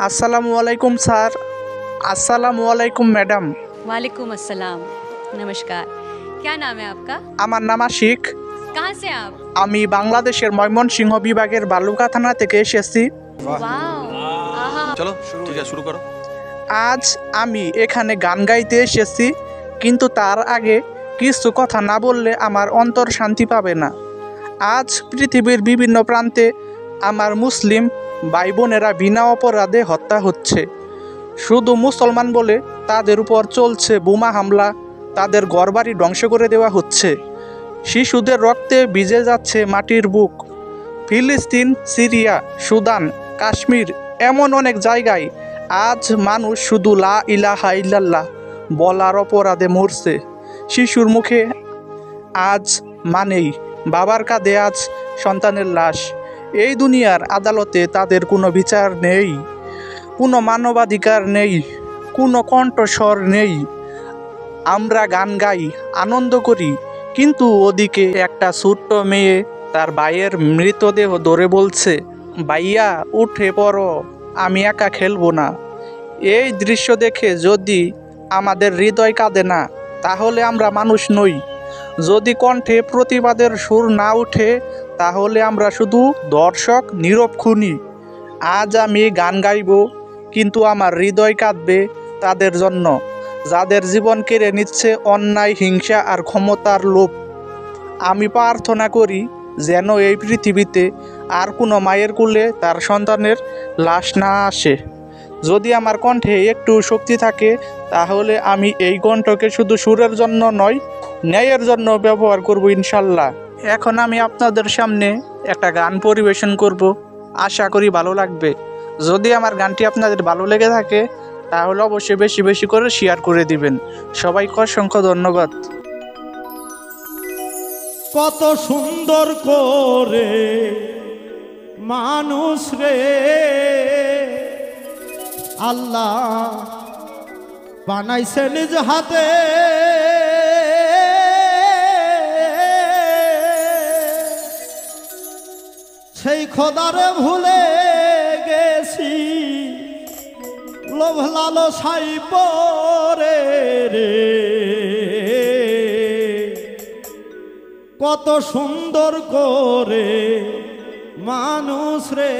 আসসালামু আলাইকুম স্যার। আসসালামু আলাইকুম ম্যাডাম। वालेकुम अस्सलाम। नमस्कार। क्या नाम है आपका? আমার নাম আশিক। कहाँ से आप? আমি বাংলাদেশের ময়মনসিংহ বিভাগের বালুকা থানা থেকে এসেছি। वाओ। आहा। चलो ठीक है शुरू करो। আজ আমি এখানে গান গাইতে এসেছি, কিন্তু তার আগে কিছু কথা না বললে আমার অন্তর শান্তি পাবে না। আজ পৃথিবীর বিভিন্ন প্রান্তে আমার মুসলিম ভাই বোনেরা বিনা অপরাধে হত্যা হচ্ছে। শুধু মুসলমান বলে তাদের উপর চলছে বোমা হামলা, তাদের ঘরবাড়ি ধ্বংস করে দেওয়া হচ্ছে। শিশুদের রক্তে ভিজে যাচ্ছে মাটির বুক। ফিলিস্তিন, সিরিয়া, সুদান, কাশ্মীর, এমন অনেক জায়গায় আজ মানুষ শুধু লা ইলাহা ইল্লাল্লাহ বলার অপরাধে মরছে। শিশুর মুখে আজ মানেই, বাবার কাঁধে আজ সন্তানের লাশ। এই দুনিয়ার আদালতে তাদের কোনো বিচার নেই, কোনো মানবাধিকার নেই, কোনো কণ্ঠস্বর নেই। আমরা গান গাই, আনন্দ করি, কিন্তু ওদিকে একটা ছোট্ট মেয়ে তার ভাইয়ের মৃতদেহ ধরে বলছে, ভাইয়া উঠে পড়ো, আমি একা খেলবো না। এই দৃশ্য দেখে যদি আমাদের হৃদয় কাঁদে না, তাহলে আমরা মানুষ নই। যদি কণ্ঠে প্রতিবাদের সুর না উঠে, তাহলে আমরা শুধু দর্শক, নীরব খুনি। আজ আমি গান গাইব, কিন্তু আমার হৃদয় কাঁদবে তাদের জন্য, যাদের জীবন কেড়ে নিচ্ছে অন্যায়, হিংসা আর ক্ষমতার লোভ। আমি প্রার্থনা করি যেন এই পৃথিবীতে আর কোনো মায়ের কোলে তার সন্তানের লাশ না আসে। যদি আমার কণ্ঠে একটু শক্তি থাকে, তাহলে আমি এই কণ্ঠকে শুধু সুরের জন্য নয়, ন্যায়ের জন্য ব্যবহার করব ইনশাল্লাহ। এখন আমি আপনাদের সামনে একটা গান পরিবেশন করব, আশা করি ভালো লাগবে। যদি আমার গানটি আপনাদের ভালো লেগে থাকে, তাহলে অবশ্যই বেশি বেশি করে শেয়ার করে দিবেন। সবাইকে অসংখ্য ধন্যবাদ। কত সুন্দর করে মানুষ রে আল্লাহ বানাইছে নিজ হাতে। সেই খোদারে ভুলে গেছি, লোভ লালসাই পরে রে। কত সুন্দর করে মানুষ রে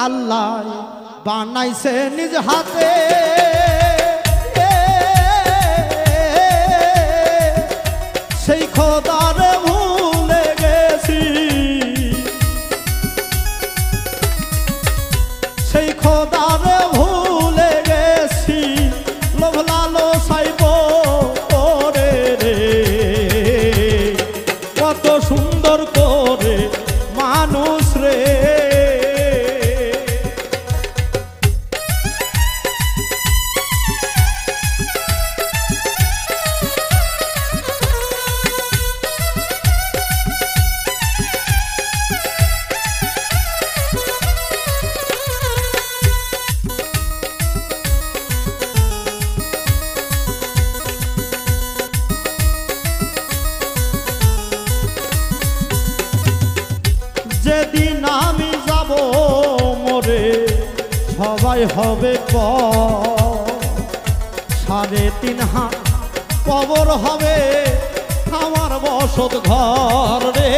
আল্লাহ বানাইছে নিজ হাতে। সেই খোদারে ভুলে গেছি, সেই খোদারে ভুলে গেছি, লোভ লালসাই পরে রে। কত সুন্দর করে মানুষ রে। যেদিন আমি যাব মরে, সবাই হবে সাড়ে 3 হাত কবর হবে আমার বসত ঘর রে।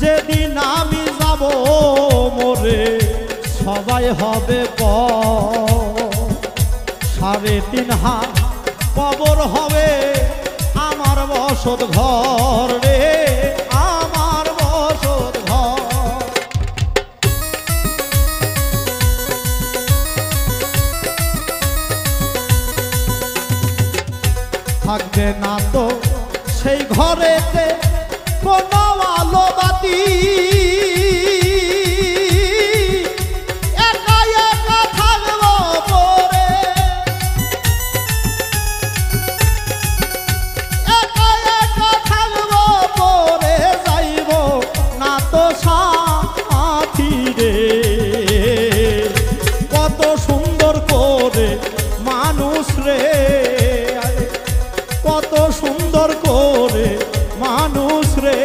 যেদিন আমি যাব মরে, সবাই হবে সাড়ে 3 হাত কবর হবে আমার বসত ঘর রে, আমার বসত ঘর। থাকবে না তো সেই ঘরেতে কোনো আলো বাতি, মানুষ রে কত সুন্দর সুন্দর করে মানুষ রে।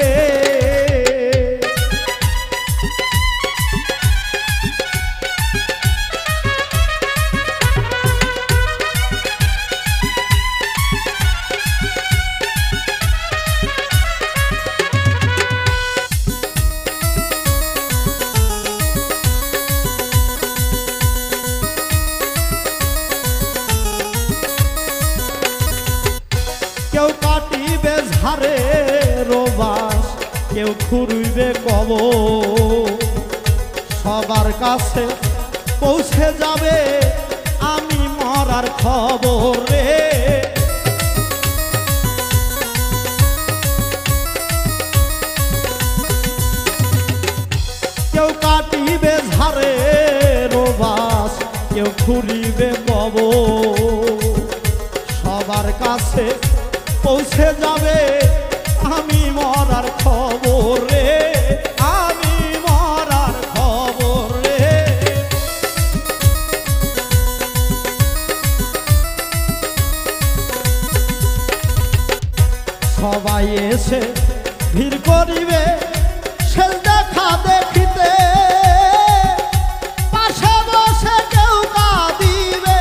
কেউ কাটিবে ঝাড়ে রোবাস, কেউ খুঁড়িবে কবর, সবার কাছে পৌঁছে যাবে আমি মরার খবর রে। কেউ কাটিবে ঝাড়ে রোবাস, কেউ খুঁড়িবে কবর, সবার কাছে পৌঁছে যাবে আমি মরার খবর রে, আমি মরার খবর রে। সবাই এসে ভিড় করিবে শেষ দেখা দেখিতে, পাশে বসে কেউ কাঁদিবে,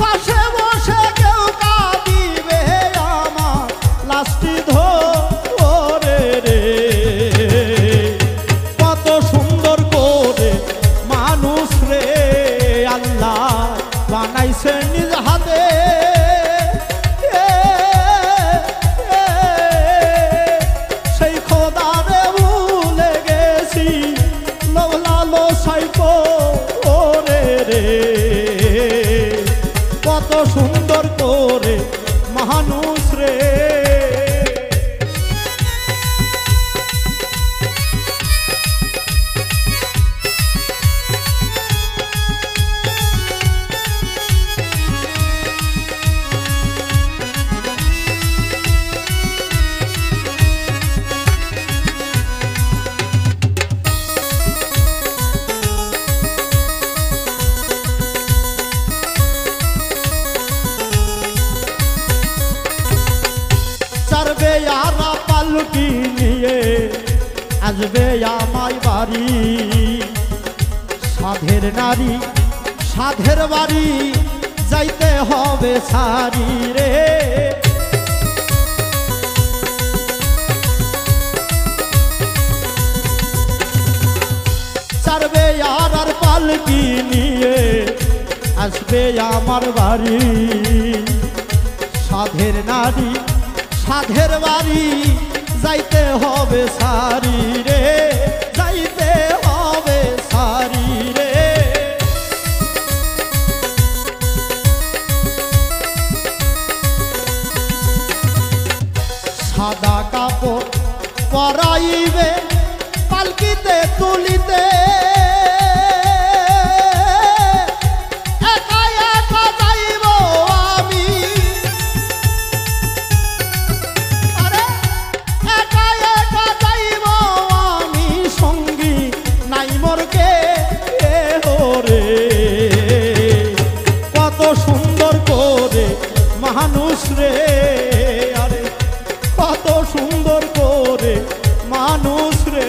পাশে বসে কেউ কাঁদিবে আমার লাশটি ধরে রে। কত সুন্দর করে মানুষ রে আল্লাহ বানাইছে নিজ হাতে, সেই খোদারে ভুলে গেছি লোভ লালসায় পড়ে রে। কত সুন্দর করে মানুষ রে। চারবে আরা পালকি নিয়ে আসবে আমায় বাড়ি, সাধের নারী সাধের বাড়ি যাইতে হবে সারি রে। চারবে আর পালকি নিয়ে আসবে আমার বাড়ি, সাধের নারী সাধের বাড়ি যাইতে হবে সারি রে, যাইতে হবে সারি রে। সাদা কাপড় পরাইবে পালকিতে তুলিতে, একা একা যাইব আমি, আরে একা একা যাইব আমি, সঙ্গী নাই মোর কে রে। কত সুন্দর করে মানুষ রে, আরে কত সুন্দর করে মানুষ রে।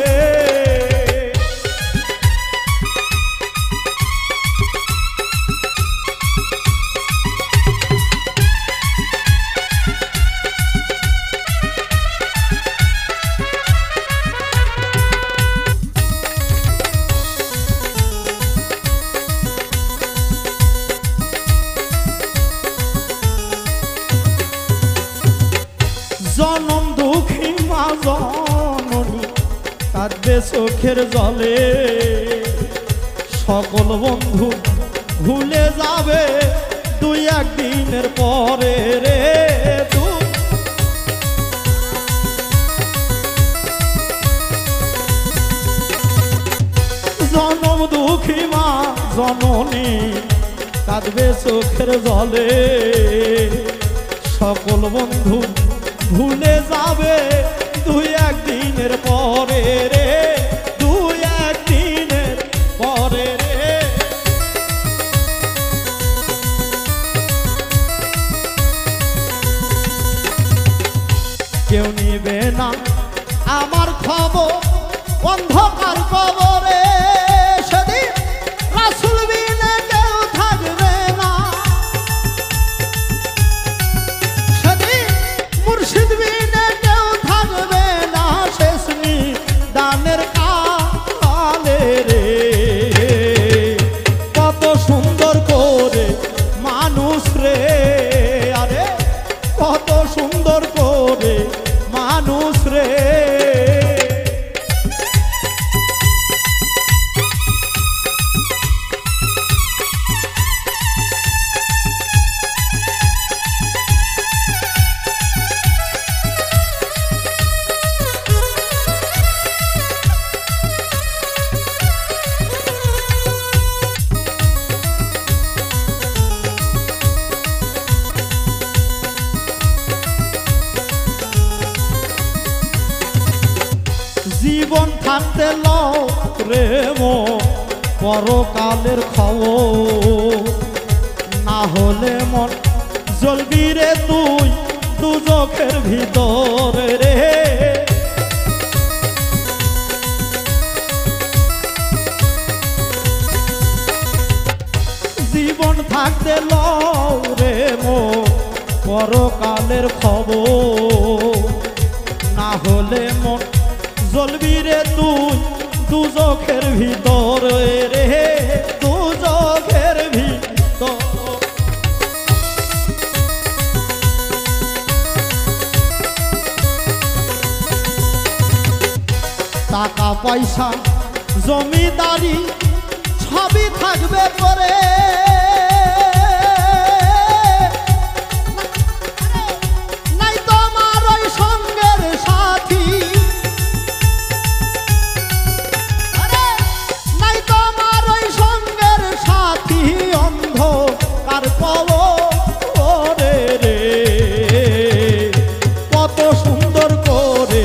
জনম দুঃখী মা জননী কাঁদবে চোখের জলে, সকল বন্ধু ভুলে যাবে দুই একদিনের পরে রে। জনম দুঃখী মা জননী কাঁদবে চোখের জলে, সকল বন্ধু ভুলে যাবে দুই একদিনের পরে রে, দুই একদিনের পরে রে। কেউ নিবে না আমার খবর অন্ধকার কবরে সেদিন রাসূল বিনে কেউ থাকবে না সেদিন মুর্শিদ বিনে কেউ থাকবে না শেষ দানের কালে রে কত সুন্দর করে মানুষ রে আরে কত সুন্দর করে মানুষ রে জীবন থাকতে লও রে মো পরকালের খবর না হলে মন জ্বলবি রে তুই দুজখের ভিতরে রে জীবন থাকতে লও রে মো পরকালের খবর না হলে মন জ্বলবি রে তুই দুজখের ভিতর রে দুজখের ভিতর টাকা পয়সা জমিদারি সবই থাকবে পরে নাই তোমার ওই সঙ্গের সাথী নাই তোমার ওই সঙ্গের সাথী অন্ধকার কবরে রে কত সুন্দর করে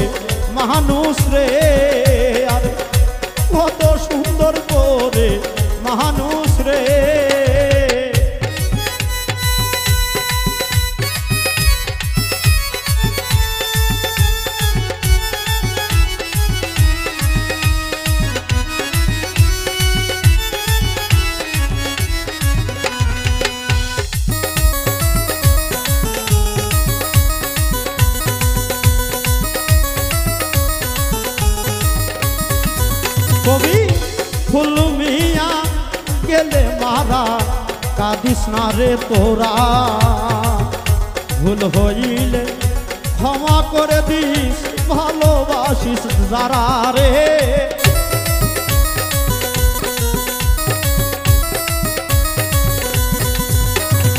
মানুষ রে আর কত সুন্দর করে মানুষ রে কবি ফুল মিয়া গেলে মারা কাঁদিস না রে তোরা ভুল হইলে ক্ষমা করে দিস ভালোবাসিস যারা রে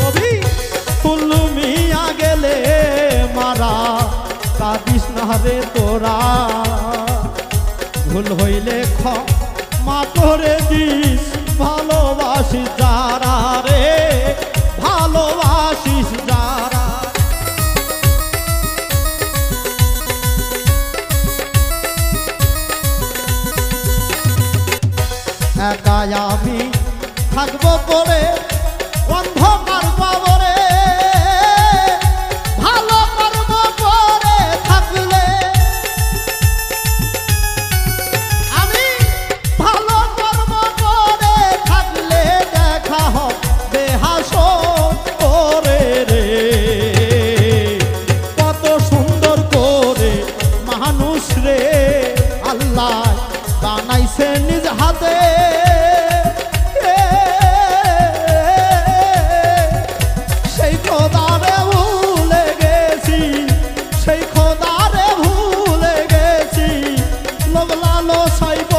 কবি ফুল মিয়া গেলে মারা কাঁদিস না রে তোরা ভুল হইলে ক্ষমা করে দিস ভালোবাসিস যারা রে ভালোবাসিস যারা একা আমি থাকবো পরে অন্ধকার কবরে ভালো কর্ম করে থাকলে আমি ভালো কর্ম করে থাকলে দেখা হবে হাসরে রে কত সুন্দর করে মানুষ রে আল্লাহ বানাইছে নিজ হাতে সেই খোদারে ভুলে গেছি সেই খোদারে ভুলে গেছি লোক লালো সাইব